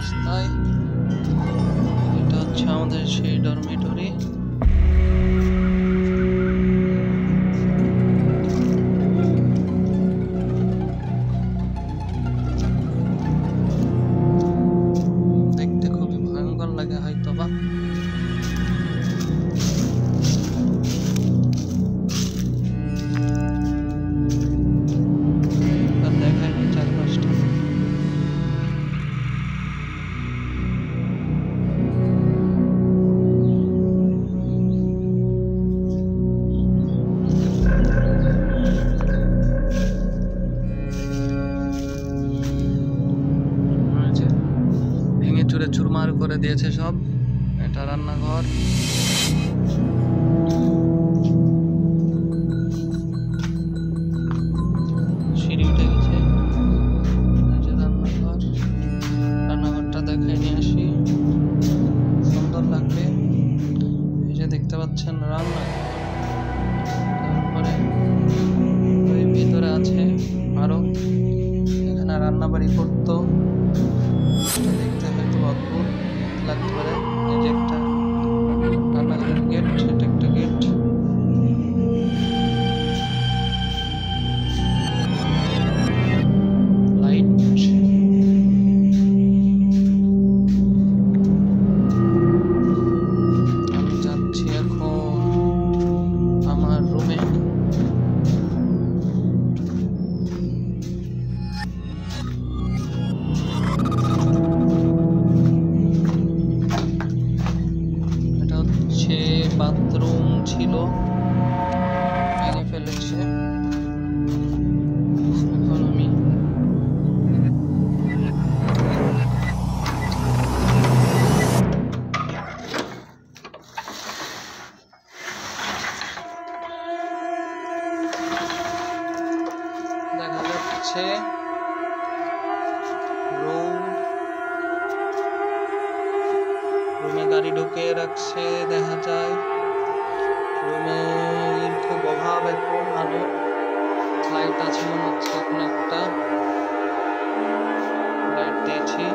রাস্তায়। এটা হচ্ছে আমাদের সেই ডরমিটরি। দেখতে খুবই ভয়ঙ্কর লাগে হয়তোবা। দেখায়নি চারপাশটা। ভেঙে চুরে চুরমার করে দিয়েছে সব। এটা রান্নাঘর। সিঁড়ি উঠে গেছে। রান্নাঘর, রান্নাঘরটা দেখে নিয়ে আসি, সুন্দর লাগবে। এই যে দেখতে পাচ্ছেন রান্নাঘর। তারপরে ওই ভিতরে আছে আরো, এখানে রান্না বাড়ি করতো। দেখতে হয়তো অদ্ভুত লাগতে পারে। এই যে একটা রান্নাঘরের গেট, এটা একটা গেট। লাইট। আমি যাচ্ছি এখন আমার রুমে। বাথরুম ছিল, ভেঙে ফেলেছে। এখন আমি দেখা যাচ্ছে রুমে গাড়ি ঢুকে রাখছে, দেখা যায়। রুমের খুব অভাব এখন আলো। লাইট আছে মনে হচ্ছে, এখন একটা লাইট দিয়েছি।